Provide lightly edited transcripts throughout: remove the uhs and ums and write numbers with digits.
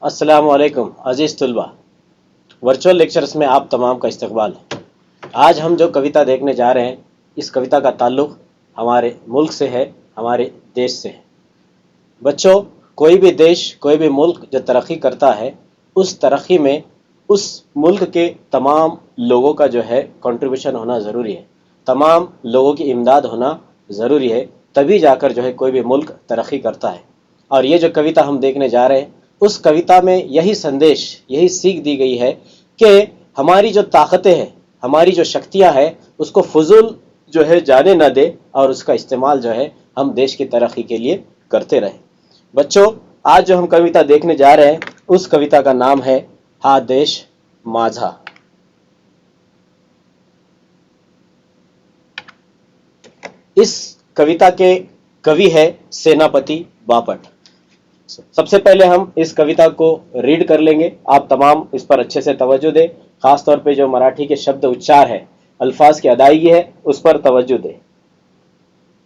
अस्सलाम वालेकुम अजीज़ तुलबा। Virtual lectures में आप तमाम का इस्तकबाल है। आज हम जो कविता देखने जा रहे हैं, इस कविता का ताल्लुक़ हमारे मुल्क से है, हमारे देश से है। बच्चों, कोई भी देश, कोई भी मुल्क जो तरक्की करता है, उस तरक्की में उस मुल्क के तमाम लोगों का जो है कंट्रीब्यूशन होना ज़रूरी है, तमाम लोगों की इमदाद होना ज़रूरी है, तभी जाकर जो है कोई भी मुल्क तरक्की करता है। और ये जो कविता हम देखने जा रहे हैं, उस कविता में यही संदेश, यही सीख दी गई है कि हमारी जो ताकतें हैं, हमारी जो शक्तियां हैं, उसको फजूल जो है जाने न दे और उसका इस्तेमाल जो है हम देश की तरक्की के लिए करते रहें। बच्चों, आज जो हम कविता देखने जा रहे हैं, उस कविता का नाम है हा देश माझा। इस कविता के कवि है सेनापति बापट। सबसे पहले हम इस कविता को रीड कर लेंगे। आप तमाम इस पर अच्छे से तवज्जो दें, खास तौर पे जो मराठी के शब्द उच्चार है, अल्फाज की अदायगी है, उस पर तवज्जो दें।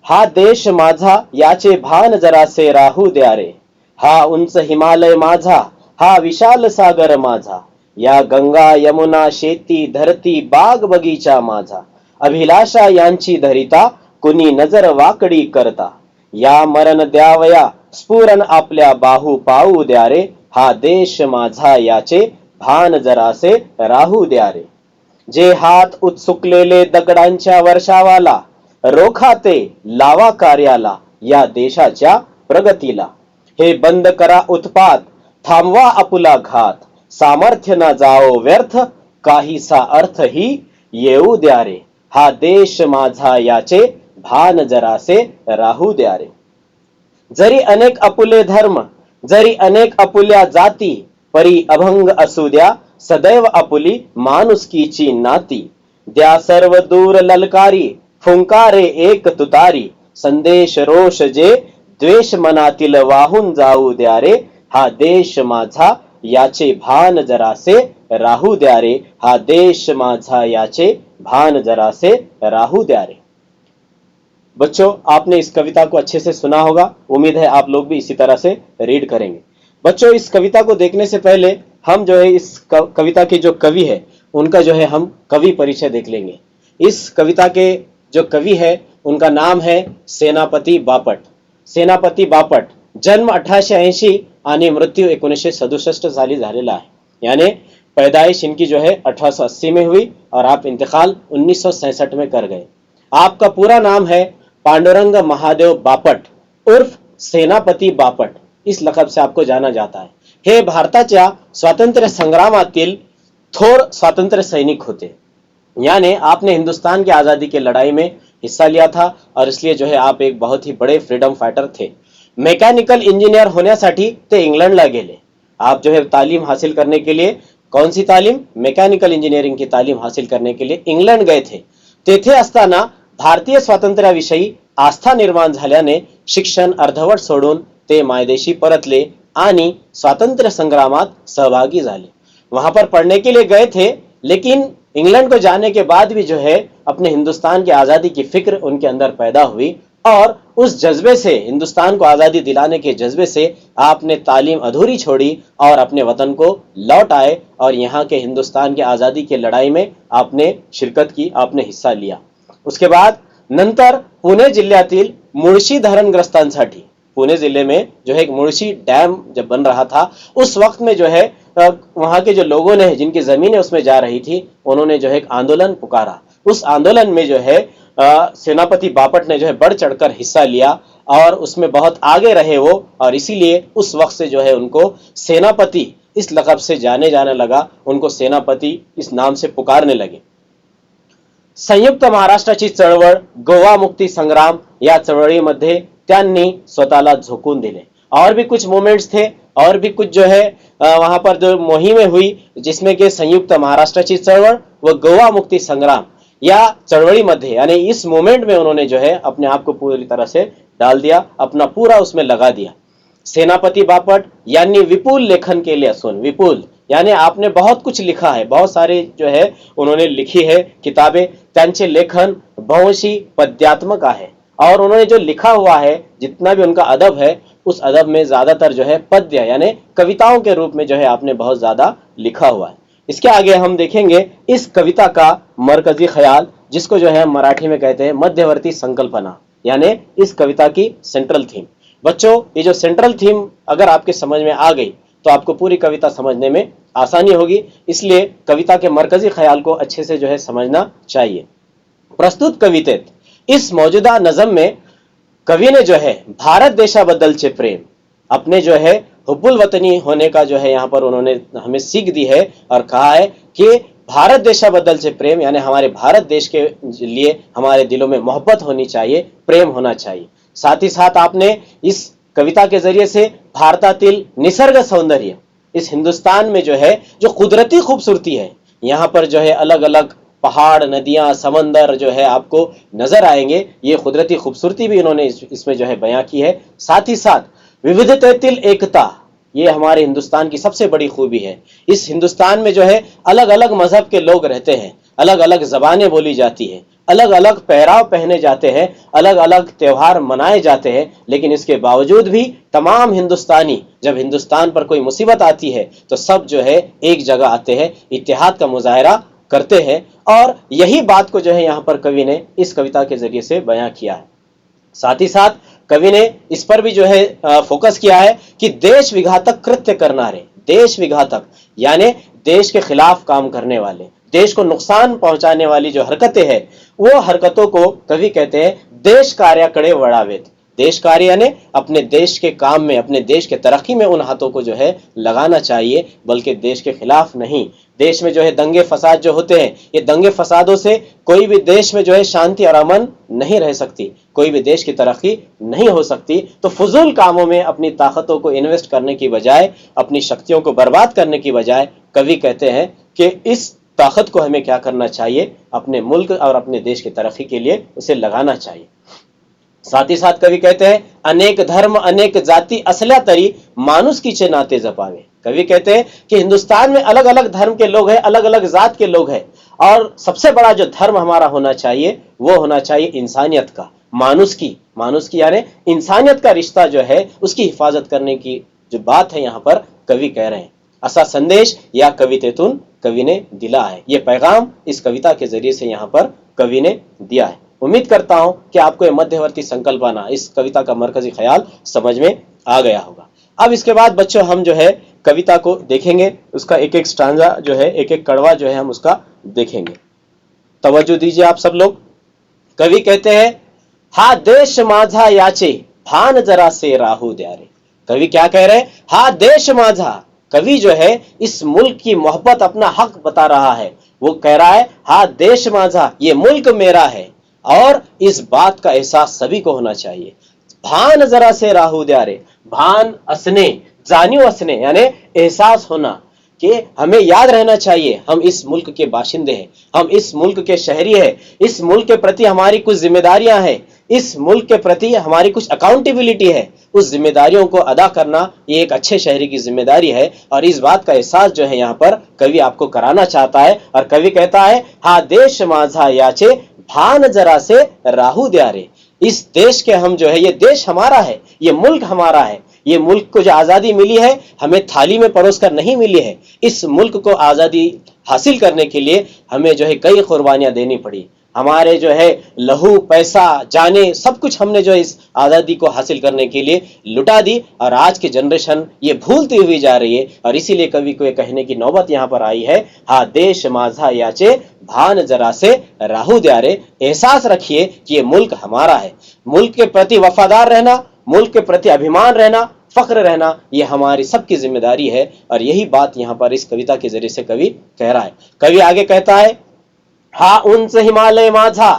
हा देश माझा याचे भान जरासे राहू द्या रे, हा उंच हिमालय माझा, हा विशाल सागर माझा, या गंगा यमुना शेती धरती बाग बगीचा माझा, अभिलाषा यांची धरिता कुणी नजर वाकडी करता, या मरण द्यावया स्फुरण आपल्या बाहू पाहू द्या रे, हा देश माझा याचे भान जरासे राहू द्या रे। जे हात उत्सुकलेले दगडांच्या वर्षावाला, रोखा ते लावा कार्याला या देशाच्या प्रगतीला, हे बंद करा उत्पात, थांबवा आपुला घात, सामर्थ्य न जाओ व्यर्थ, काहीसा अर्थ ही येऊ द्या रे, हा देश माझा याचे भान जरासे राहू द्या रे। जरी अनेक अपुले धर्म, जरी अनेक अपुल्या जाती, परी अभंग असू द्या सदैव आपुली माणुसकीची नाती, द्या सर्व दूर ललकारी, फुंकारे एक तुतारी, संदेश रोष जे द्वेष मनातील वाहून जाऊ द्या रे, हा देश माझा याचे भान जरासे राहू द्या रे, हा देश माझा याचे भान जरासे राहू द्या रे। बच्चों, आपने इस कविता को अच्छे से सुना होगा, उम्मीद है आप लोग भी इसी तरह से रीड करेंगे। बच्चों, इस कविता को देखने से पहले हम जो है इस कविता के जो कवि है, उनका जो है हम कवि परिचय देख लेंगे। इस कविता के जो कवि है, उनका नाम है सेनापति बापट। सेनापति बापट जन्म 1880 आणि मृत्यू 1967 साली झालेला आहे। यानी पैदाइश इनकी जो है 1880 में हुई और आप इंतकाल 1967 में कर गए। आपका पूरा नाम है पांडुरंग महादेव बापट उर्फ सेनापति बापट, इस लकब से आपको जाना जाता है। हे भारताच्या स्वातंत्र्य संग्रामातील थोर स्वातंत्र्य सैनिक होते, यानी आपने हिंदुस्तान की आज़ादी की लड़ाई में हिस्सा लिया था और इसलिए जो है आप एक बहुत ही बड़े फ्रीडम फाइटर थे। मैकेनिकल इंजीनियर होण्यासाठी ते इंग्लंडला गेले। आप जो है तालीम हासिल करने के लिए, कौन सी तालीम? मैकेनिकल इंजीनियरिंग की तालीम हासिल करने के लिए इंग्लंड गए थे। तेथे असताना भारतीय स्वातंत्र्याविषयी आस्था निर्माण झाल्याने शिक्षण अर्धवट सोडून ते मायदेशी परतले आणि स्वातंत्र्य संग्रामात सहभागी झाले। वहां पर पढ़ने के लिए गए थे, लेकिन इंग्लैंड को जाने के बाद भी जो है अपने हिंदुस्तान की आज़ादी की फिक्र उनके अंदर पैदा हुई और उस जज्बे से, हिंदुस्तान को आज़ादी दिलाने के जज्बे से आपने तालीम अधूरी छोड़ी और अपने वतन को लौट आए और यहाँ के हिंदुस्तान की आज़ादी की लड़ाई में आपने शिरकत की, आपने हिस्सा लिया। उसके बाद नंतर पुणे जिल्ह्यातील मुळशी धरणग्रस्तांसाठी, पुणे जिले में जो है एक मुळशी डैम जब बन रहा था, उस वक्त में जो है वहां के जो लोगों ने, जिनकी जमीनें उसमें जा रही थी, उन्होंने जो है एक आंदोलन पुकारा। उस आंदोलन में जो है सेनापति बापट ने जो है बढ़ चढ़कर हिस्सा लिया और उसमें बहुत आगे रहे वो, और इसीलिए उस वक्त से जो है उनको सेनापति इस लक़ब से जाने जाने लगा, उनको सेनापति इस नाम से पुकारने लगे। संयुक्त महाराष्ट्राची चळवळ, गोवा मुक्ती संग्राम या चळवळीमध्ये त्यांनी स्वतःला झोकून दिले। और भी कुछ मूवमेंट्स थे और भी कुछ जो है वहां पर जो मुहिमें हुई, जिसमें कि संयुक्त महाराष्ट्राची चळवळ व गोवा मुक्ति संग्राम या चळवळी मध्ये, यानी इस मूवमेंट में उन्होंने जो है अपने आप को पूरी तरह से डाल दिया, अपना पूरा उसमें लगा दिया। सेनापति बापट यांनी विपुल लेखन केले असून, विपुल यानी आपने बहुत कुछ लिखा है, बहुत सारे जो है उन्होंने लिखी है किताबें। त्यांचे लेखन बहुशी पद्यात्मक आहे और उन्होंने जो लिखा हुआ है, जितना भी उनका अदब है, उस अदब में ज्यादातर जो है पद्य यानी कविताओं के रूप में जो है आपने बहुत ज्यादा लिखा हुआ है। इसके आगे हम देखेंगे इस कविता का मरकजी ख्याल, जिसको जो है मराठी में कहते हैं मध्यवर्ती संकल्पना, यानी इस कविता की सेंट्रल थीम। बच्चों, ये जो सेंट्रल थीम अगर आपके समझ में आ गई तो आपको पूरी कविता समझने में आसानी होगी, इसलिए कविता के मरकजी ख्याल को अच्छे से जो है समझना चाहिए। प्रस्तुत कवितेत इस मौजूदा नज़म में कवि ने जो है भारत देशाबद्दलचे प्रेम, अपने जो है हुब्बुल वतनी होने का जो है यहाँ पर उन्होंने हमें सीख दी है और कहा है कि भारत देशाबद्दलचे प्रेम यानी हमारे भारत देश के लिए हमारे दिलों में मोहब्बत होनी चाहिए, प्रेम होना चाहिए। साथ ही साथ आपने इस कविता के जरिए से भारतातील निसर्ग सौंदर्य, इस हिंदुस्तान में जो है जो कुदरती खूबसूरती है, यहाँ पर जो है अलग अलग पहाड़, नदियां, समंदर जो है आपको नजर आएंगे, ये कुदरती खूबसूरती भी इन्होंने इसमें जो है बयां की है। साथ ही साथ विविधतेतिल एकता, ये हमारे हिंदुस्तान की सबसे बड़ी खूबी है। इस हिंदुस्तान में जो है अलग अलग मजहब के लोग रहते हैं, अलग अलग जबानें बोली जाती है, अलग अलग पहराव पहने जाते हैं, अलग अलग त्योहार मनाए जाते हैं, लेकिन इसके बावजूद भी तमाम हिंदुस्तानी जब हिंदुस्तान पर कोई मुसीबत आती है तो सब जो है एक जगह आते हैं, इत्तेहाद का मुजाहरा करते हैं। और यही बात को जो है यहाँ पर कवि ने इस कविता के जरिए से बयां किया है। साथ ही साथ कवि ने इस पर भी जो है फोकस किया है कि देश विघातक कृत्य करनारे, देश विघातक यानी देश के खिलाफ काम करने वाले, देश को नुकसान पहुंचाने वाली जो हरकतें हैं, वो हरकतों को कवि कहते हैं देश कार्याकडे वळावेत। देश कार्य यानी अपने देश के काम में, अपने देश के तरक्की में उन हाथों को जो है लगाना चाहिए, बल्कि देश के खिलाफ नहीं। देश में जो है दंगे फसाद जो होते हैं, ये दंगे फसादों से कोई भी देश में जो है शांति और अमन नहीं रह सकती, कोई भी देश की तरक्की नहीं हो सकती। तो फजूल कामों में अपनी ताकतों को इन्वेस्ट करने की बजाय, अपनी शक्तियों को बर्बाद करने की बजाय, कवि कहते हैं कि इस ताकत को हमें क्या करना चाहिए, अपने मुल्क और अपने देश की तरक्की के लिए उसे लगाना चाहिए। साथ ही साथ कवि कहते हैं अनेक धर्म अनेक जाति असल्या तरी माणुसकीचे नाते जपावे। कवि कहते हैं कि हिंदुस्तान में अलग अलग धर्म के लोग हैं, अलग अलग जात के लोग हैं, और सबसे बड़ा जो धर्म हमारा होना चाहिए वो होना चाहिए इंसानियत का, मानुष की यानी इंसानियत का रिश्ता जो है उसकी हिफाजत करने की जो बात है यहाँ पर कवि कह रहे हैं। असा संदेश या कवितेतून कवि ने दिला है, ये पैगाम इस कविता के जरिए से यहाँ पर कवि ने दिया है। उम्मीद करता हूं कि आपको यह मध्यवर्ती संकल्पना, इस कविता का मरकजी ख्याल समझ में आ गया होगा। अब इसके बाद बच्चों हम जो है कविता को देखेंगे, उसका एक एक स्टांजा जो है, एक एक कड़वा जो है हम उसका देखेंगे। तवज्जो दीजिए आप सब लोग। कवि कहते हैं हा देश माझा याचे भान जरा से राहू द्यारे। कवि क्या कह रहे हैं? हा देश माझा, कवि जो है इस मुल्क की मोहब्बत, अपना हक बता रहा है। वो कह रहा है हा देश माझा, ये मुल्क मेरा है, और इस बात का एहसास सभी को होना चाहिए। भान जरा से राहू द्यारे, भान असने, जानियो असने यानी एहसास होना, कि हमें याद रहना चाहिए हम इस मुल्क के बाशिंदे हैं, हम इस मुल्क के शहरी हैं, इस मुल्क के प्रति हमारी कुछ जिम्मेदारियां हैं, इस मुल्क के प्रति हमारी कुछ अकाउंटेबिलिटी है। उस जिम्मेदारियों को अदा करना ये एक अच्छे शहरी की जिम्मेदारी है, और इस बात का एहसास जो है यहाँ पर कवि आपको कराना चाहता है। और कवि कहता है हा देश माझा याचे भान जरा से राहू द्यारे। इस देश के हम जो है, ये देश हमारा है, ये मुल्क हमारा है। ये मुल्क को जो आजादी मिली है हमें थाली में परोस कर नहीं मिली है। इस मुल्क को आजादी हासिल करने के लिए हमें जो है कई कुर्बानियां देनी पड़ी। हमारे जो है लहू, पैसा, जाने, सब कुछ हमने जो है इस आजादी को हासिल करने के लिए लुटा दी, और आज की जनरेशन ये भूलती हुई जा रही है। और इसीलिए कवि को ये कहने की नौबत यहाँ पर आई है हा देश माझा याचे भान जरा से राहू द्यारे। एहसास रखिए कि ये मुल्क हमारा है। मुल्क के प्रति वफादार रहना, मुल्क के प्रति अभिमान रहना, फख्र रहना, ये हमारी सबकी जिम्मेदारी है। और यही बात यहाँ पर इस कविता के जरिए से कवि कह रहा है। कवि आगे कहता है हा उंच हिमालय माझा,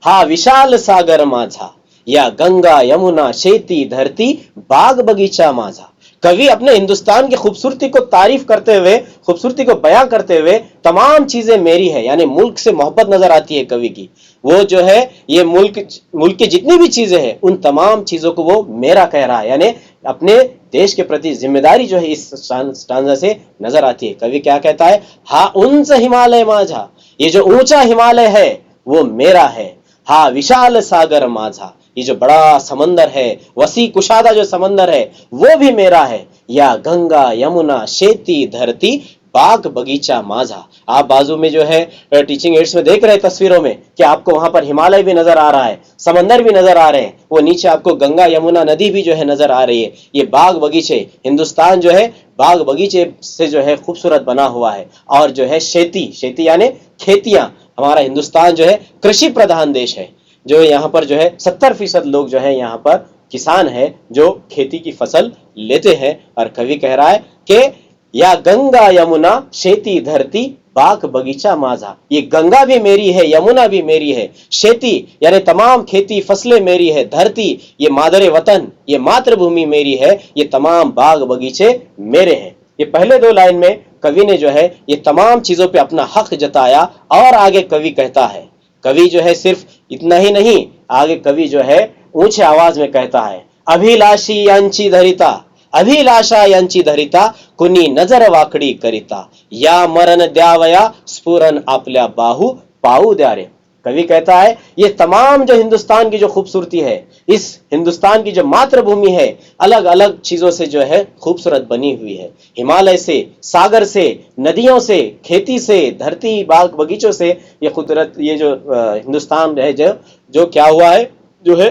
हा विशाल सागर माझा, या गंगा यमुना शेती धरती बाग बगीचा माझा। कवि अपने हिंदुस्तान की खूबसूरती को तारीफ करते हुए, खूबसूरती को बयां करते हुए, तमाम चीजें मेरी है यानी मुल्क से मोहब्बत नजर आती है कवि की। वो जो है ये मुल्क की जितनी भी चीजें हैं उन तमाम चीजों को वो मेरा कह रहा है, यानी अपने देश के प्रति जिम्मेदारी जो है इस स्टांजा से नजर आती है। कवि क्या कहता है हा उंच हिमालय माझा, ये जो ऊंचा हिमालय है वो मेरा है। हा विशाल सागर माझा, ये जो बड़ा समंदर है, वसी कुशादा जो समंदर है, वो भी मेरा है। या गंगा यमुना शेती धरती बाग बगीचा माझा। आप बाजू में जो है टीचिंग एड्स में देख रहे हैं तस्वीरों में कि आपको वहां पर हिमालय भी नजर आ रहा है, समंदर भी नजर आ रहे हैं, वो नीचे आपको गंगा यमुना नदी भी जो है नजर आ रही है। ये बाग बगीचे, हिंदुस्तान जो है बाग बगीचे से जो है खूबसूरत बना हुआ है। और जो है शेती, शेती यानी खेतियां, हमारा हिंदुस्तान जो है कृषि प्रधान देश है। जो यहाँ पर जो है 70% लोग जो है यहाँ पर किसान है जो खेती की फसल लेते हैं। और कवि कह रहा है कि या गंगा यमुना शेती धरती बाग बगीचा माझा। ये गंगा भी मेरी है, यमुना भी मेरी है, शेती यानी तमाम खेती फसलें मेरी है, धरती ये मादरे वतन, ये मातृभूमि मेरी है, ये तमाम बाग बगीचे मेरे हैं। ये पहले 2 लाइन में कवि ने जो है ये तमाम चीजों पे अपना हक जताया। और आगे कवि कहता है, कवि जो है सिर्फ इतना ही नहीं, आगे कवि जो है ऊंचे आवाज में कहता है, अभिलाषी यांची धरिता, अभिलाषा यांची धरिता कुणी नजर वाकडी करिता, या मरण द्यावया स्फुरन आपल्या बाहू पाऊ द्या रे। कवि कहता है ये तमाम जो हिंदुस्तान की जो खूबसूरती है, इस हिंदुस्तान की जो मातृभूमि है, अलग अलग चीजों से जो है खूबसूरत बनी हुई है। हिमालय से, सागर से, नदियों से, खेती से, धरती बाग बगीचों से ये खूबसूरत ये जो हिंदुस्तान है जो क्या हुआ है, जो है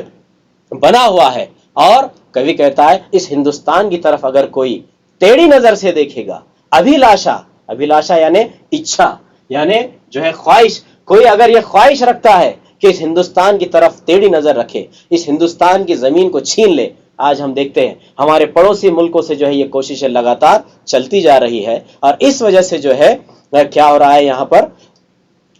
बना हुआ है। और कवि कहता है इस हिंदुस्तान की तरफ अगर कोई टेढ़ी नजर से देखेगा, अभिलाषा, अभिलाषा यानी इच्छा, यानी जो है ख्वाहिश, कोई अगर ये ख्वाहिश रखता है कि इस हिंदुस्तान की तरफ टेढ़ी नजर रखे, इस हिंदुस्तान की जमीन को छीन ले। आज हम देखते हैं हमारे पड़ोसी मुल्कों से जो है ये कोशिशें लगातार चलती जा रही है। और इस वजह से जो है क्या हो रहा है, यहाँ पर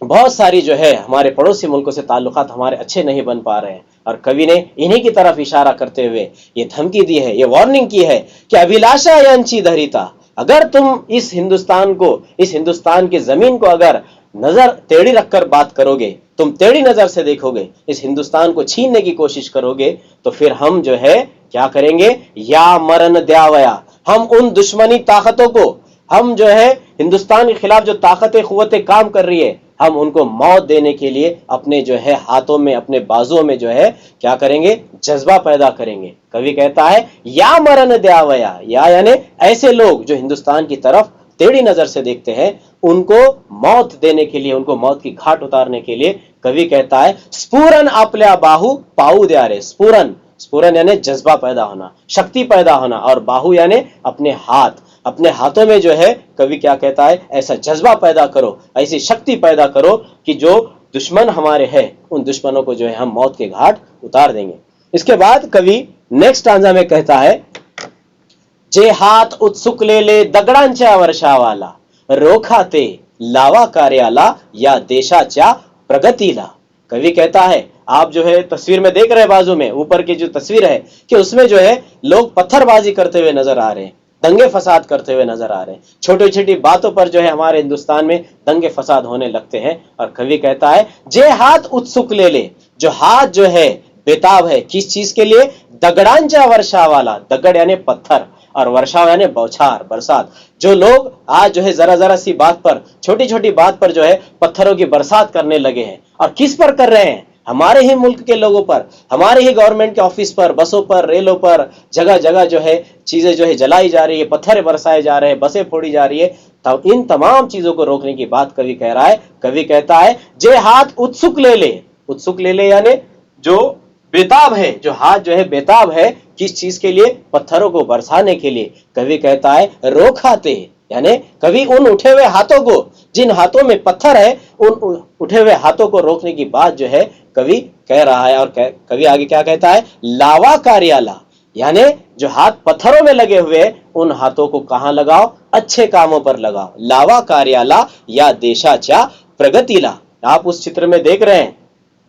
बहुत सारी जो है हमारे पड़ोसी मुल्कों से ताल्लुकात हमारे अच्छे नहीं बन पा रहे हैं। और कवि ने इन्हीं की तरफ इशारा करते हुए ये धमकी दी है, ये वार्निंग की है कि अभिलाषा यांची धरिता, अगर तुम इस हिंदुस्तान को, इस हिंदुस्तान की जमीन को अगर नजर टेढ़ी रखकर बात करोगे, तुम टेढ़ी नजर से देखोगे, इस हिंदुस्तान को छीनने की कोशिश करोगे, तो फिर हम जो है क्या करेंगे, या मरण द्यावया, हम उन दुश्मनी ताकतों को, हम जो है हिंदुस्तान के खिलाफ जो ताकतें कुव्वतें काम कर रही है, हम उनको मौत देने के लिए अपने जो है हाथों में, अपने बाजुओं में जो है क्या करेंगे, जज्बा पैदा करेंगे। कवि कहता है या मरण द्यावया, या यानी ऐसे लोग जो हिंदुस्तान की तरफ टेढ़ी नजर से देखते हैं, उनको मौत देने के लिए, उनको मौत की घाट उतारने के लिए कवि कहता है स्फुरन आपल्या बाहु पाऊ द्या रे। स्फुरन, स्फुरन यानी जज्बा पैदा होना, शक्ति पैदा होना, और बाहु यानी अपने हाथ, अपने हाथों में जो है कवि क्या कहता है, ऐसा जज्बा पैदा करो, ऐसी शक्ति पैदा करो कि जो दुश्मन हमारे हैं उन दुश्मनों को जो है हम मौत के घाट उतार देंगे। इसके बाद कवि नेक्स्ट स्टांजा में कहता है, जे हात उत्सुकलेले दगडांच्या वर्षावाला, रोखाते लावा कार्याला या देशाच्या प्रगतीला। कवि कहता है, आप जो है तस्वीर में देख रहे हैं, बाजू में ऊपर की जो तस्वीर है कि उसमें जो है लोग पत्थरबाजी करते हुए नजर आ रहे हैं, दंगे फसाद करते हुए नजर आ रहे हैं, छोटी छोटी बातों पर जो है हमारे हिंदुस्तान में दंगे फसाद होने लगते हैं। और कवि कहता है जे हाथ उत्सुक ले ले, जो हाथ जो है बेताब है किस चीज के लिए, दगडांच्या वर्षावाला, दगड़ यानी पत्थर, और वर्षा यानी बौछार, बरसात। जो लोग आज जो है जरा जरा सी बात पर, छोटी छोटी बात पर जो है पत्थरों की बरसात करने लगे हैं, और किस पर कर रहे हैं, हमारे ही मुल्क के लोगों पर, हमारे ही गवर्नमेंट के ऑफिस पर, बसों पर, रेलों पर, जगह जगह जो है चीजें जो है जलाई जा रही है, पत्थर बरसाए जा रहे हैं, बसें फोड़ी जा रही है। तब इन तमाम चीजों को रोकने की बात कवि कह रहा है। कवि कहता है जे हाथ उत्सुक ले ले, उत्सुक ले ले यानी जो बेताब है, जो हाथ जो है बेताब है किस चीज के लिए, पत्थरों को बरसाने के लिए। कवि कहता है रोखाते, यानी कवि उन उठे हुए हाथों को, जिन हाथों में पत्थर है, उन उठे हुए हाथों को रोकने की बात जो है कवि कह रहा है। और कवि आगे क्या कहता है, लावा कार्याला, यानी जो हाथ पत्थरों में लगे हुए उन हाथों को कहां लगाओ, अच्छे कामों पर लगाओ। लावा कार्याला या देशाच्या प्रगतीला। आप उस चित्र में देख रहे हैं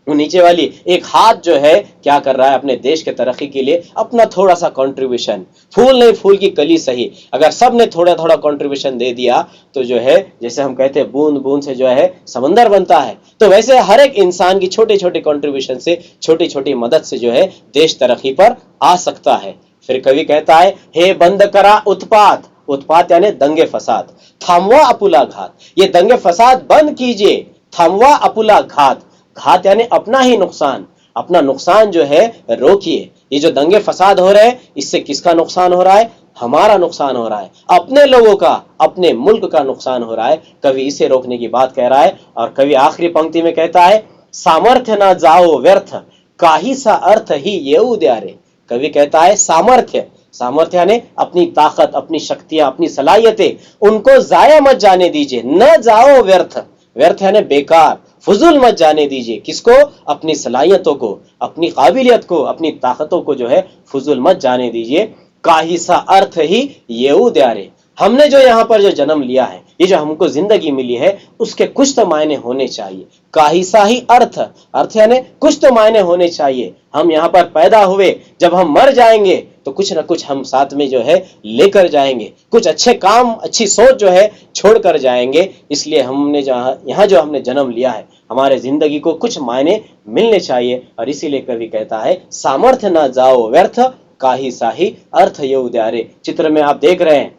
नीचे वाली एक हाथ जो है क्या कर रहा है, अपने देश के तरक्की के लिए अपना थोड़ा सा कंट्रीब्यूशन, फूल नहीं फूल की कली सही, अगर सब ने थोड़ा थोड़ा कंट्रीब्यूशन दे दिया तो जो है जैसे हम कहते हैं बूंद बूंद से जो है समंदर बनता है, तो वैसे हर एक इंसान की छोटे छोटे कंट्रीब्यूशन से, छोटी छोटी मदद से जो है देश तरक्की पर आ सकता है। फिर कवि कहता है हे बंद करा उत्पात, उत्पात यानी दंगे फसाद, थामवा अपुला घात, ये दंगे फसाद बंद कीजिए, थामवा अपुला घात, घात यानी अपना ही नुकसान, अपना नुकसान जो है रोकिए। ये जो दंगे फसाद हो रहे हैं, इससे किसका नुकसान हो रहा है? हमारा नुकसान हो रहा है, अपने लोगों का, अपने मुल्क का नुकसान हो रहा है। कवि इसे रोकने की बात कह रहा है। और कवि आखिरी पंक्ति में कहता है, सामर्थ्य ना जाओ व्यर्थ, काही सा अर्थ ही ये उद्यारे। कवि कहता है सामर्थ्य, सामर्थ्य यानी अपनी ताकत, अपनी शक्तियां, अपनी सलाहियतें, उनको जाया मत जाने दीजिए। न जाओ व्यर्थ, व्यर्थ यानी बेकार, फजूल मत जाने दीजिए। किसको? अपनी सलाहियतों को, अपनी काबिलियत को, अपनी ताकतों को जो है फजूल मत जाने दीजिए। काही सा अर्थ ही ये उद्यारे। हमने जो यहाँ पर जो जन्म लिया है, ये जो हमको जिंदगी मिली है, उसके कुछ तो मायने होने चाहिए। काही सा ही अर्थ, अर्थ यानी कुछ तो मायने होने चाहिए। हम यहाँ पर पैदा हुए, जब हम मर जाएंगे तो कुछ ना कुछ हम साथ में जो है लेकर जाएंगे, कुछ अच्छे काम, अच्छी सोच जो है छोड़ कर जाएंगे। इसलिए हमने यहाँ जो हमने जन्म लिया है, हमारे जिंदगी को कुछ मायने मिलने चाहिए। और इसीलिए कवि कहता है, सामर्थ्य ना जाओ व्यर्थ, काही सा ही अर्थ ये उद्यारे। चित्र में आप देख रहे हैं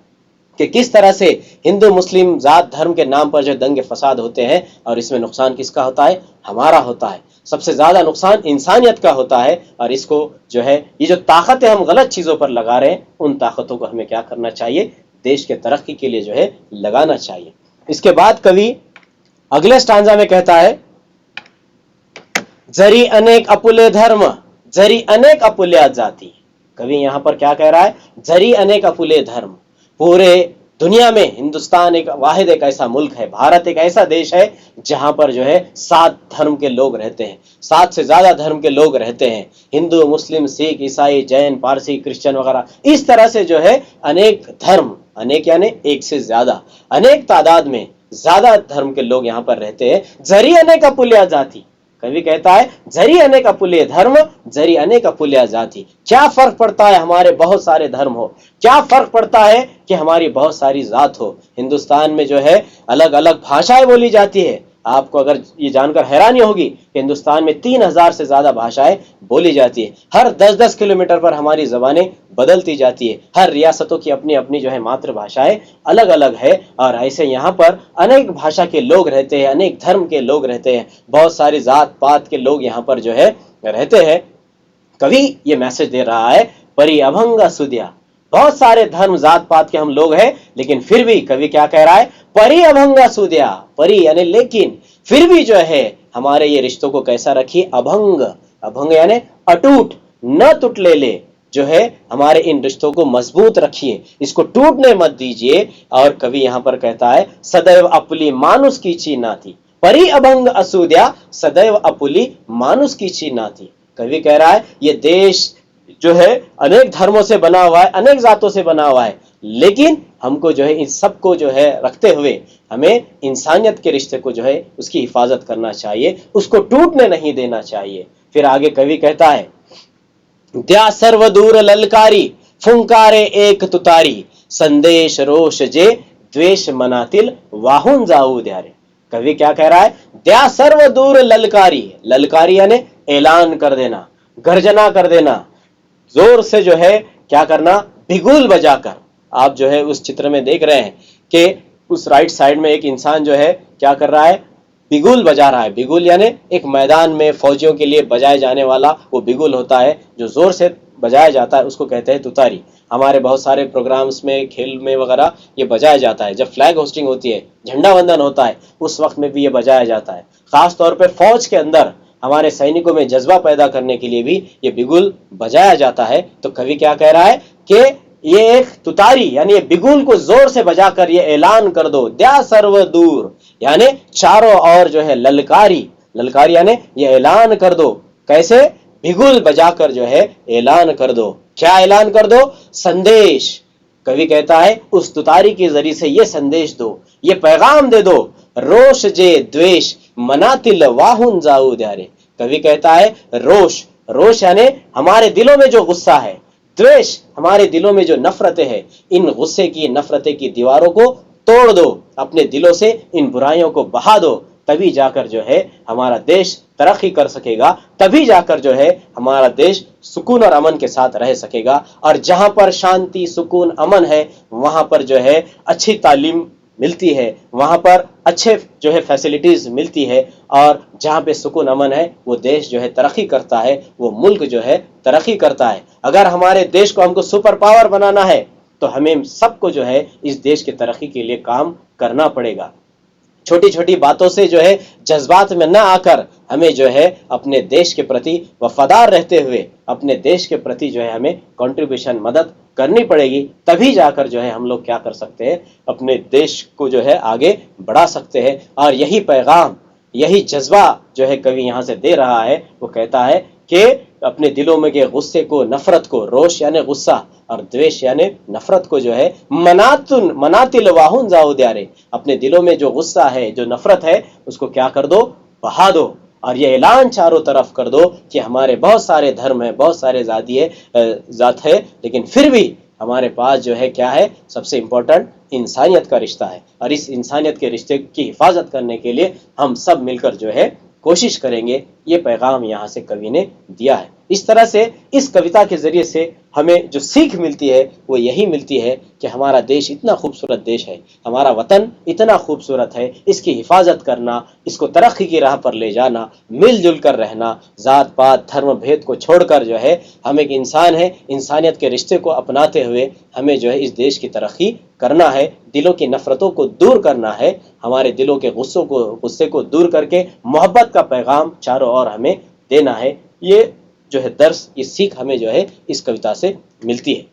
कि किस तरह से हिंदू मुस्लिम जात धर्म के नाम पर जो दंगे फसाद होते हैं, और इसमें नुकसान किसका होता है? हमारा होता है। सबसे ज्यादा नुकसान इंसानियत का होता है। और इसको जो है, ये जो ताकतें हम गलत चीजों पर लगा रहे हैं, उन ताकतों को हमें क्या करना चाहिए? देश के तरक्की के लिए जो है लगाना चाहिए। इसके बाद कवि अगले स्टांजा में कहता है, जरी अनेक अपुले धर्म, जरी अनेक अपुल्या जाति। कवि यहां पर क्या कह रहा है? जरी अनेक अपुले धर्म। पूरे दुनिया में हिंदुस्तान एक वाहिद एक ऐसा मुल्क है, भारत एक ऐसा देश है जहां पर जो है 7 धर्म के लोग रहते हैं, 7 से ज्यादा धर्म के लोग रहते हैं। हिंदू, मुस्लिम, सिख, ईसाई, जैन, पारसी, क्रिश्चियन वगैरह, इस तरह से जो है अनेक धर्म, अनेक यानी एक से ज्यादा, अनेक तादाद में ज्यादा धर्म के लोग यहाँ पर रहते हैं। जरी अनेक अपुल्या जाति। कवि कहता है, जरी अनेक अपुल्य धर्म, जरी अनेक अपुल्या जाति। क्या फर्क पड़ता है हमारे बहुत सारे धर्म हो, क्या फर्क पड़ता है कि हमारी बहुत सारी जात हो। हिंदुस्तान में जो है अलग अलग भाषाएं बोली जाती है। आपको अगर ये जानकर हैरानी होगी कि हिंदुस्तान में 3000 से ज्यादा भाषाएं बोली जाती है। हर 10-10 किलोमीटर पर हमारी जबानें बदलती जाती है। हर रियासतों की अपनी अपनी जो है मातृभाषाएं अलग अलग है। और ऐसे यहाँ पर अनेक भाषा के लोग रहते हैं, अनेक धर्म के लोग रहते हैं, बहुत सारी जात पात के लोग यहाँ पर जो है रहते हैं। कवि ये मैसेज दे रहा है, परि अभंग सुदिया। बहुत सारे धर्म जात पात के हम लोग हैं, लेकिन फिर भी कवि क्या कह रहा है? परि अभंग सुदिया। परि यानी लेकिन, फिर भी जो है हमारे ये रिश्तों को कैसा रखिए? अभंग, अभंग यानी अटूट, न टूटले ले, जो है हमारे इन रिश्तों को मजबूत रखिए, इसको टूटने मत दीजिए। और कवि यहां पर कहता है, सदैव अपुली मानुष की ची नाती। परि अभंग असुद्या, सदैव अपुली मानुष की ची नाती। कवि कह रहा है, ये देश जो है अनेक धर्मों से बना हुआ है, अनेक जातों से बना हुआ है, लेकिन हमको जो है इन सबको जो है रखते हुए हमें इंसानियत के रिश्ते को जो है उसकी हिफाजत करना चाहिए, उसको टूटने नहीं देना चाहिए। फिर आगे कवि कहता है, द्या सर्व दूर ललकारी, फुंकारे एक तुतारी, संदेश रोष जे द्वेष मनातिल वाहुन जाऊ द्यारे। कवि क्या कह रहा है? द्या सर्व दूर ललकारी, ललकारी यानी ऐलान कर देना, गर्जना कर देना, जोर से जो है क्या करना? बिगुल बजाकर। आप जो है उस चित्र में देख रहे हैं कि उस राइट साइड में एक इंसान जो है क्या कर रहा है? बिगुल बजा रहा है। बिगुल यानी एक मैदान में फौजियों के लिए बजाए जाने वाला वो बिगुल होता है, जो जोर से बजाया जाता है, उसको कहते हैं तुतारी। हमारे बहुत सारे प्रोग्राम्स में, खेल में वगैरह ये बजाया जाता है। जब फ्लैग होस्टिंग होती है, झंडा वंदन होता है, उस वक्त में भी ये बजाया जाता है। खास तौर पे फौज के अंदर हमारे सैनिकों में जज्बा पैदा करने के लिए भी ये बिगुल बजाया जाता है। तो कवि क्या कह रहा है कि ये एक तुतारी यानी ये बिगुल को जोर से बजाकर ये ऐलान कर दो, द्या सर्व दूर यानी चारों ओर जो है ललकारी, ललकारी यानी ये ऐलान कर दो। कैसे? बिगुल बजाकर जो है ऐलान कर दो। क्या ऐलान कर दो? संदेश। कवि कहता है उस तुतारी के जरिए से ये संदेश दो, ये पैगाम दे दो, रोष जे द्वेष मनातिल वाहुन जाऊ द्यारे। कवि कहता है रोष, रोष यानी हमारे दिलों में जो गुस्सा है, द्वेष हमारे दिलों में जो नफरतें हैं, इन गुस्से की, नफरतें की दीवारों को तोड़ दो, अपने दिलों से इन बुराइयों को बहा दो। तभी जाकर जो है हमारा देश तरक्की कर सकेगा, तभी जाकर जो है हमारा देश सुकून और अमन के साथ रह सकेगा। और जहां पर शांति, सुकून, अमन है, वहां पर जो है अच्छी तालीम मिलती है, वहां पर अच्छे जो है फैसिलिटीज मिलती है, और जहां पे सुकून अमन है वो देश जो है तरक्की करता है, वो मुल्क जो है तरक्की करता है। अगर हमारे देश को हमको सुपर पावर बनाना है तो हमें सबको जो है इस देश की तरक्की के लिए काम करना पड़ेगा। छोटी छोटी बातों से जो है जज्बात में ना आकर हमें जो है अपने देश के प्रति वफादार रहते हुए अपने देश के प्रति जो है हमें कंट्रीब्यूशन मदद करनी पड़ेगी, तभी जाकर जो है हम लोग क्या कर सकते हैं, अपने देश को जो है आगे बढ़ा सकते हैं। और यही पैगाम, यही जज्बा जो है कवि यहाँ से दे रहा है। वो कहता है कि अपने दिलों में के गुस्से को, नफरत को, रोष यानी गुस्सा और द्वेष यानी नफरत को जो है मनातिल वाहुन जाओ द्यारे, अपने दिलों में जो गुस्सा है, जो नफरत है, उसको क्या कर दो, बहा दो। और ये ऐलान चारों तरफ कर दो कि हमारे बहुत सारे धर्म है, बहुत सारे जात है, लेकिन फिर भी हमारे पास जो है क्या है, सबसे इंपॉर्टेंट इंसानियत का रिश्ता है। और इस इंसानियत के रिश्ते की हिफाजत करने के लिए हम सब मिलकर जो है कोशिश करेंगे। ये पैगाम यहाँ से कवि ने दिया है। इस तरह से इस कविता के जरिए से हमें जो सीख मिलती है वो यही मिलती है कि हमारा देश इतना खूबसूरत देश है, हमारा वतन इतना खूबसूरत है, इसकी हिफाजत करना, इसको तरक्की की राह पर ले जाना, मिलजुल कर रहना, जात पात धर्म भेद को छोड़कर जो है हम एक इंसान है, इंसानियत के रिश्ते को अपनाते हुए हमें जो है इस देश की तरक्की करना है, दिलों की नफरतों को दूर करना है, हमारे दिलों के गुस्से को दूर करके मोहब्बत का पैगाम चारों ओर हमें देना है। ये जो है दर्स, ये सीख हमें जो है इस कविता से मिलती है।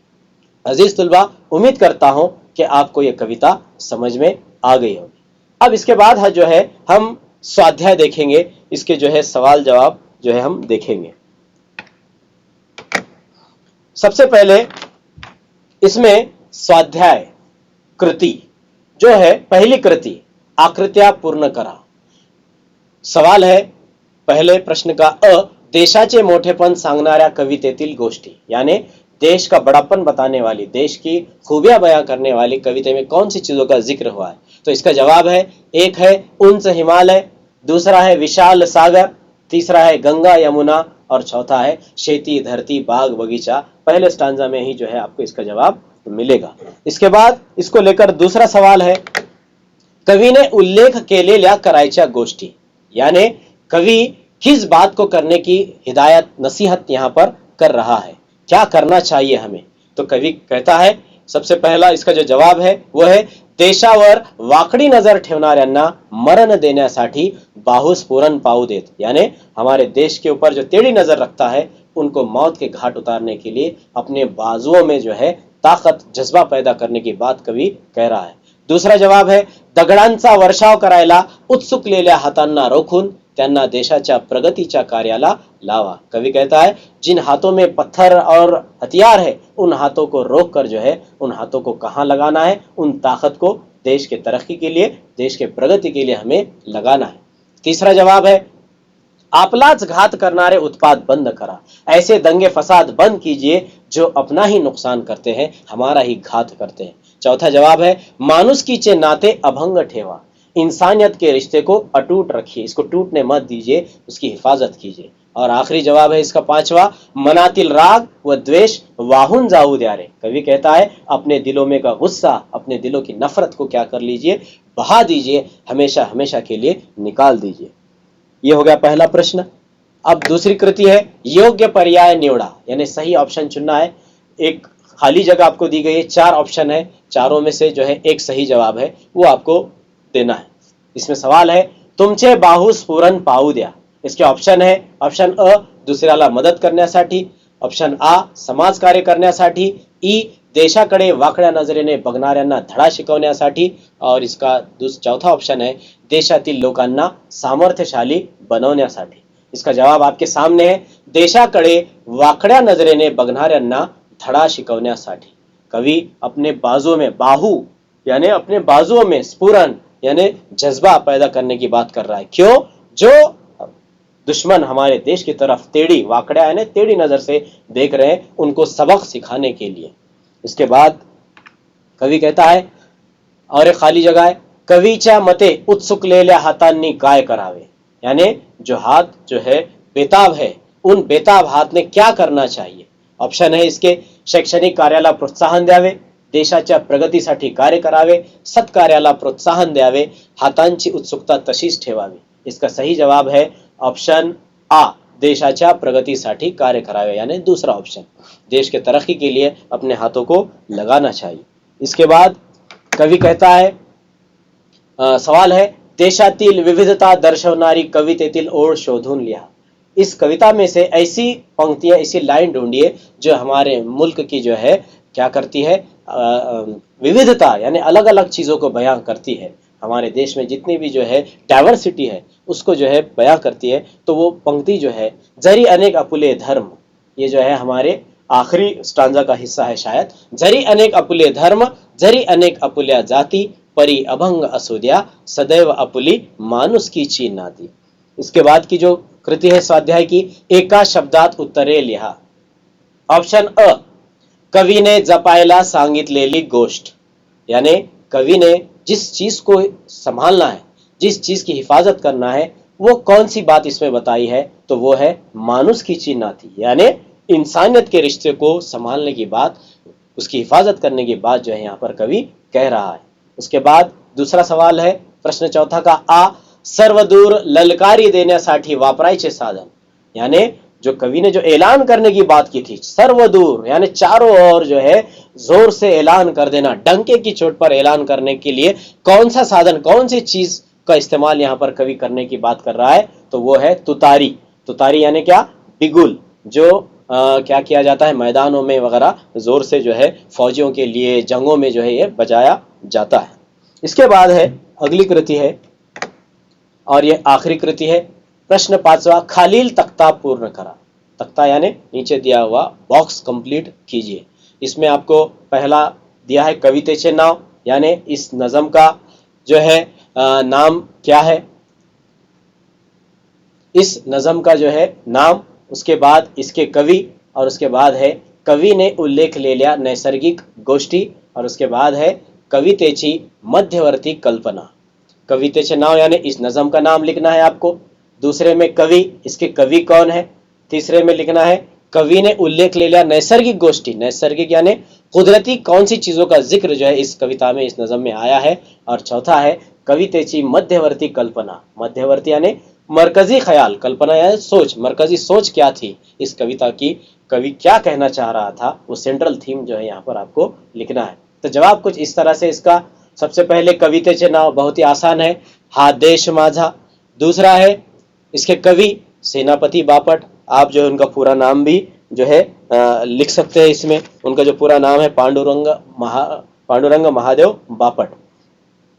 अजीज तुलबा, उम्मीद करता हूं कि आपको ये कविता समझ में आ गई होगी। अब इसके बाद जो है हम स्वाध्याय देखेंगे, इसके जो है सवाल जवाब जो है हम देखेंगे। सबसे पहले इसमें स्वाध्याय कृति जो है, पहली कृति आकृत्या पूर्ण करा। सवाल है पहले प्रश्न का अ, देशाचे मोठेपण सांगणाऱ्या कवितेतील गोष्टी, यानी देश का बड़ापन बताने वाली, देश की खूबियां बयां करने वाली कविता में कौन सी चीजों का जिक्र हुआ है। तो इसका जवाब है, एक है उंच हिमालय, दूसरा है विशाल सागर, तीसरा है गंगा यमुना, और चौथा है शेती धरती बाग बगीचा। पहले स्टांजा में ही जो है आपको इसका जवाब मिलेगा। इसके बाद इसको लेकर दूसरा सवाल है, कवि ने उल्लेख केलेल्या करायच्या गोष्टी, यानी कवि किस बात को करने की हिदायत, नसीहत यहां पर कर रहा है, क्या करना चाहिए हमें। तो कवि कहता है, सबसे पहला इसका जो जवाब है वो है, देशावर वाकडी नजर ठेवणाऱ्यांना मरण देण्यासाठी बाहुस्फोरण पाऊ देत, यानी हमारे देश के ऊपर जो टेढ़ी नजर रखता है उनको मौत के घाट उतारने के लिए अपने बाजुओं में जो है ताकत, जज्बा पैदा करने की बात कवि कह रहा है। दूसरा जवाब है, दगडांचा वर्षाव करायला उत्सुकलेल्या हातांना रोखून त्यांना देशाच्या प्रगतीच्या कार्याला लावा। कवि कहता है, जिन हाथों में पत्थर और हथियार है उन हाथों को रोक कर जो है उन हाथों को कहां लगाना है, उन ताकत को देश के तरक्की के लिए, देश के प्रगति के लिए हमें लगाना है। तीसरा जवाब है, आपलाच घात करणारे उत्पाद बंद करा, ऐसे दंगे फसाद बंद कीजिए जो अपना ही नुकसान करते हैं, हमारा ही घात करते हैं। चौथा जवाब है, मानुषकीचे नाते अभंग ठेवा, इंसानियत के रिश्ते को अटूट रखिए, इसको टूटने मत दीजिए, उसकी हिफाजत कीजिए। और आखिरी जवाब है इसका पांचवा, मनातिल राग व द्वेष वाहुन जाऊ द्यारे। कवि कहता है, अपने दिलों में का गुस्सा, अपने दिलों की नफरत को क्या कर लीजिए, बहा दीजिए, हमेशा हमेशा के लिए निकाल दीजिए। ये हो गया पहला प्रश्न। अब दूसरी कृति है, योग्य पर्याय निवड़ा, यानी सही ऑप्शन चुनना है। एक खाली जगह आपको दी गई है, 4 ऑप्शन है, चारों में से जो है एक सही जवाब है, वो आपको देना है। इसमें सवाल है, तुमचे बाहुस्फोरण पाऊ द्या। इसके ऑप्शन है, ऑप्शन अ दुसऱ्याला मदत करण्यासाठी, ऑप्शन आ समाज कार्य करण्यासाठी, ई देशाकडे वाकड्या नजरेने बघणाऱ्यांना धडा शिकवण्यासाठी, और इसका चौथा ऑप्शन है, देशातील लोकांना सामर्थ्यशाली बनवण्यासाठी। इसका जवाब आपके सामने है, देशाकडे वाकड्या नजरेने बघणाऱ्यांना धडा शिकवण्यासाठी। कवि अपने बाजुओं में, बाहु यानी अपने बाजुओं में स्फुरन यानी जज्बा पैदा करने की बात कर रहा है। क्यों? जो दुश्मन हमारे देश की तरफ टेढ़ी, वाकड़ा यानी टेढ़ी नजर से देख रहे हैं, उनको सबक सिखाने के लिए। इसके बाद कवि कहता है, और एक खाली जगह है, कवीच्या मते उत्सुकलेल्या हातांनी काय करावे, यानी जो हाथ जो है बेताब है, उन बेताब हाथ ने क्या करना चाहिए। ऑप्शन है इसके, शैक्षणिक कार्याला प्रोत्साहन द्यावे, देशाच्या प्रगतीसाठी कार्य करावे, सत्कार्याला प्रोत्साहन द्यावे, हातांची उत्सुकता तशीच ठेवावी। इसका सही जवाब है ऑप्शन आ, देशाच्या प्रगतीसाठी कार्य करावे, यानी दूसरा ऑप्शन, देश के तरक्की के लिए अपने हाथों को लगाना चाहिए। इसके बाद कवि कहता है, सवाल है, देशातील विविधता दर्शवणारी कवितेतील ओळ शोधून लिहा। इस कविता में से ऐसी पंक्तियां, ऐसी लाइन ढूंढिए जो हमारे मुल्क की जो है क्या करती है, विविधता यानी अलग अलग चीजों को बयां करती है। हमारे देश में जितनी भी जो है डाइवर्सिटी है उसको जो है बयां करती है। तो वो पंक्ति जो है, जरी अनेक अपुले धर्म, ये जो है हमारे आखिरी स्टांजा का हिस्सा है शायद। जरी अनेक अपुले धर्म, जरी अनेक अपुल्या जाती, परी अभंग असुद्या, सदैव अपुली मानुस की ची नाती। इसके बाद की जो कृति है स्वाध्याय की, एका शब्दात उत्तरे लिहा। ऑप्शन अ, कवीने जपायला सांगितलेली गोष्ट, यानी कवि ने जिस चीज को संभालना है, जिस चीज की हिफाजत करना है, वो कौन सी बात इसमें बताई है, तो वो है मानुस की ची नाती, यानी इंसानियत के रिश्ते को संभालने की बात, उसकी हिफाजत करने की बात जो है यहाँ पर कवि कह रहा है। उसके बाद दूसरा सवाल है, प्रश्न चौथा का आ, सर्वदूर ललकारी देण्यासाठी वापरायचे साधन, यानी जो कवि ने जो ऐलान करने की बात की थी, सर्वदूर यानी चारों ओर जो है जोर से ऐलान कर देना, डंके की चोट पर ऐलान करने के लिए कौन सा साधन, कौन सी चीज का इस्तेमाल यहाँ पर कवि करने की बात कर रहा है, तो वो है तुतारी। तुतारी यानी क्या, बिगुल, जो क्या किया जाता है मैदानों में वगैरह जोर से जो है फौजियों के लिए जंगों में जो है ये बजाया जाता है। इसके बाद है अगली कृति है और ये आखिरी कृति है। प्रश्न पांचवा, खालील तख्ता पूर्ण करा। तख्ता यानी नीचे दिया हुआ बॉक्स कंप्लीट कीजिए। इसमें आपको पहला दिया है कवितेचे नाव, यानी इस नज़म का जो है नाम क्या है, इस नज़म का जो है नाम, उसके बाद इसके कवि, और उसके बाद है कवि ने उल्लेख ले लिया नैसर्गिक गोष्टी, और उसके बाद है कवितेची मध्यवर्ती कल्पना। कवितेचे नाव यानी इस नज़म का नाम लिखना है आपको, दूसरे में कवि, इसके कवि कौन है, तीसरे में लिखना है कवि ने उल्लेख ले लिया नैसर्गिक गोष्टी, नैसर्गिक यानी कुदरती कौन सी चीजों का जिक्र जो है इस कविता में, इस नज़म में आया है, और चौथा है कवितेची मध्यवर्ती कल्पना। मध्यवर्ती यानी मरकजी ख्याल, कल्पना यानी सोच, मरकजी सोच क्या थी इस कविता की, कवि क्या कहना चाह रहा था, वो सेंट्रल थीम जो है यहाँ पर आपको लिखना है। तो जवाब कुछ इस तरह से इसका, सबसे पहले कवितेचे नाव बहुत ही आसान है, हा देश माझा। दूसरा है इसके कवि सेनापति बापट, आप जो है उनका पूरा नाम भी जो है लिख सकते हैं इसमें, उनका जो पूरा नाम है पांडुरंग महादेव बापट।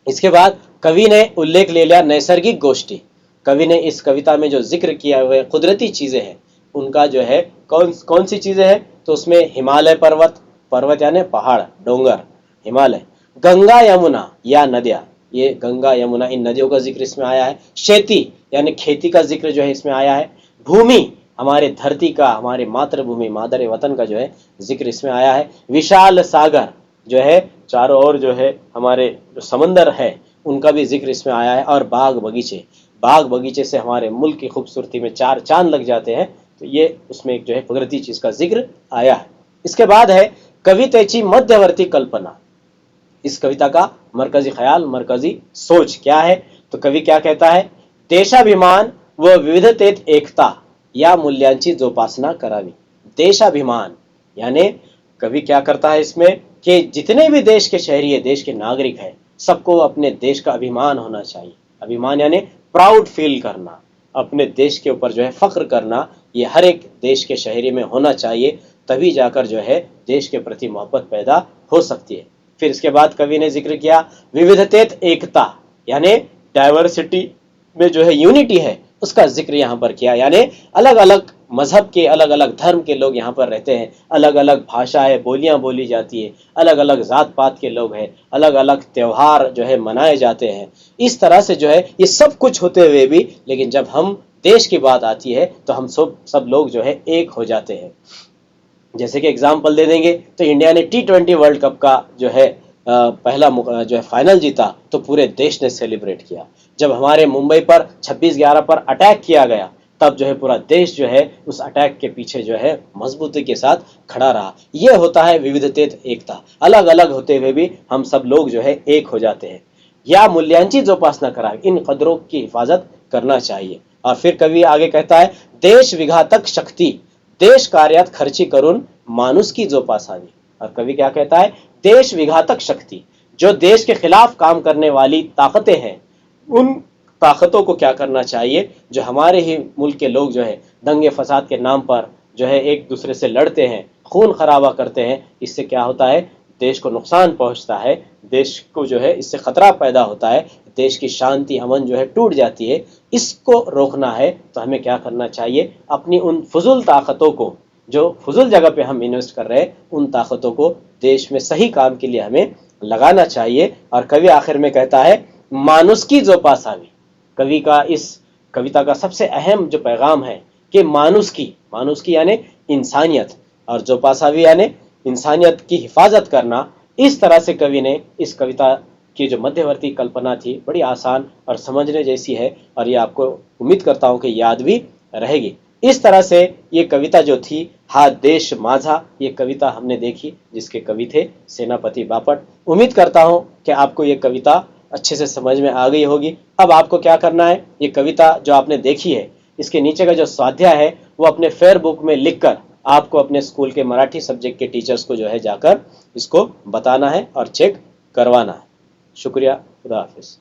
इसके बाद कवि ने उल्लेख ले लिया नैसर्गिक गोष्ठी, कवि ने इस कविता में जो जिक्र किया हुआ कुदरती चीजें हैं उनका जो है कौन सी चीजें हैं, तो उसमें हिमालय पर्वत, पर्वत यानी पहाड़, डोंगर, हिमालय, गंगा यमुना या नदियां, ये गंगा यमुना इन नदियों का जिक्र इसमें आया है, खेती यानी खेती का जिक्र जो है इसमें आया है, भूमि हमारे धरती का, हमारे मातृभूमि मादर वतन का जो है जिक्र इसमें आया है, विशाल सागर जो है चारों ओर जो है हमारे जो समंदर है उनका भी जिक्र इसमें आया है, और बाग बगीचे, बाग बगीचे से हमारे मुल्क की खूबसूरती में चार चांद लग जाते हैं, तो ये उसमें एक जो है कुदरती चीज का जिक्र आया है। इसके बाद है कवितेची मध्यवर्ती कल्पना, इस कविता का मरकजी ख्याल, मरकजी सोच क्या है, तो कवि क्या कहता है, देशाभिमान व विविधतेत एकता या मूल्यांची जोपासना करावी। देशाभिमान यानी कवि क्या करता है इसमें कि जितने भी देश के शहरी है, देश के नागरिक है, सबको अपने देश का अभिमान होना चाहिए। अभिमान यानी प्राउड फील करना, अपने देश के ऊपर जो है फख्र करना, ये हर एक देश के शहरी में होना चाहिए, तभी जाकर जो है देश के प्रति मोहब्बत पैदा हो सकती है। फिर इसके बाद कवि ने जिक्र किया विविधतेत एकता, यानी डाइवर्सिटी में जो है यूनिटी है उसका जिक्र यहाँ पर किया, यानी अलग अलग मजहब के, अलग अलग धर्म के लोग यहाँ पर रहते हैं, अलग अलग भाषाएं बोलियां बोली जाती है, अलग अलग जात पात के लोग हैं, अलग अलग त्योहार जो है मनाए जाते हैं। इस तरह से जो है ये सब कुछ होते हुए भी, लेकिन जब हम देश की बात आती है तो हम सब लोग जो है एक हो जाते हैं। जैसे कि एग्जाम्पल दे देंगे तो इंडिया ने T20 वर्ल्ड कप का जो है पहला जो है फाइनल जीता तो पूरे देश ने सेलिब्रेट किया। जब हमारे मुंबई पर 26/11 पर अटैक किया गया तब जो है पूरा देश जो है उस अटैक के पीछे जो है मजबूती के साथ खड़ा रहा। ये होता है विविधतेत एकता। अलग अलग होते हुए भी हम सब लोग जो है एक हो जाते हैं। या मूल्यांची जोपासना करावी, इन कदरों की हिफाजत करना चाहिए। और फिर कवि आगे कहता है, देश विघातक शक्ति देश कार्यात खर्ची करून मानुस की जोपासावी। और कवि क्या कहता है, देश विघातक शक्ति, जो देश के खिलाफ काम करने वाली ताकतें हैं, उन ताकतों को क्या करना चाहिए, जो हमारे ही मुल्क के लोग जो है दंगे फसाद के नाम पर जो है एक दूसरे से लड़ते हैं, खून खराबा करते हैं, इससे क्या होता है, देश को नुकसान पहुंचता है, देश को जो है इससे खतरा पैदा होता है, देश की शांति अमन जो है टूट जाती है। इसको रोकना है तो हमें क्या करना चाहिए, अपनी उन फजूल ताकतों को, जो फजूल जगह पे हम इन्वेस्ट कर रहे हैं, उन ताकतों को देश में सही काम के लिए हमें लगाना चाहिए। और कवि आखिर में कहता है, मानुस की जोपासावी। कवि का इस कविता का सबसे अहम जो पैगाम है कि मानुस की यानी इंसानियत, और जोपासावी यानी इंसानियत की हिफाजत करना। इस तरह से कवि ने इस कविता की जो मध्यवर्ती कल्पना थी बड़ी आसान और समझने जैसी है, और ये आपको उम्मीद करता हूं कि याद भी रहेगी। इस तरह से ये कविता जो थी, हा देश माझा, ये कविता हमने देखी, जिसके कवि थे सेनापति बापट। उम्मीद करता हूं कि आपको ये कविता अच्छे से समझ में आ गई होगी। अब आपको क्या करना है, ये कविता जो आपने देखी है, इसके नीचे का जो स्वाध्याय है वो अपने फेयर बुक में लिखकर आपको अपने स्कूल के मराठी सब्जेक्ट के टीचर्स को जो है जाकर इसको बताना है और चेक करवाना है। शुक्रिया, खुदा हाफिज।